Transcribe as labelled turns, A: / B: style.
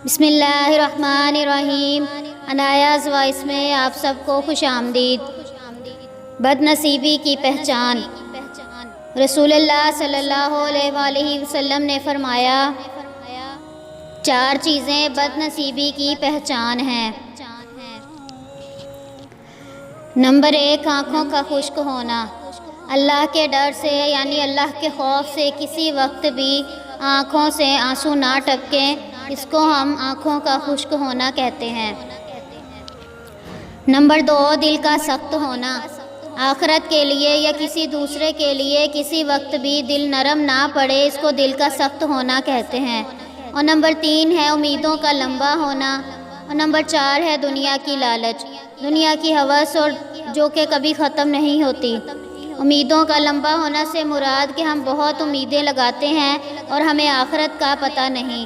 A: بسم اللہ الرحمن الرحیم۔ عنایاز وائس میں آپ سب کو خوش آمدید۔ بد نصیبی کی پہچان۔ رسول اللہ صلی اللہ علیہ وآلہ وسلم نے فرمایا، 4 چیزیں بد نصیبی کی پہچان ہیں۔ نمبر 1، آنکھوں کا خشک ہونا۔ اللہ کے ڈر سے یعنی اللہ کے خوف سے کسی وقت بھی آنکھوں سے آنسو نہ ٹپکیں، اس کو ہم آنکھوں کا خشک ہونا کہتے ہیں۔ نمبر 2، دل کا سخت ہونا۔ آخرت کے لیے یا کسی دوسرے کے لیے کسی وقت بھی دل نرم نہ پڑے، اس کو دل کا سخت ہونا کہتے ہیں۔ اور نمبر 3 ہے امیدوں کا لمبا ہونا۔ اور نمبر 4 ہے دنیا کی لالچ، دنیا کی ہوس اور جو کہ کبھی ختم نہیں ہوتی۔ امیدوں کا لمبا ہونا سے مراد کہ ہم بہت امیدیں لگاتے ہیں اور ہمیں آخرت کا پتہ نہیں۔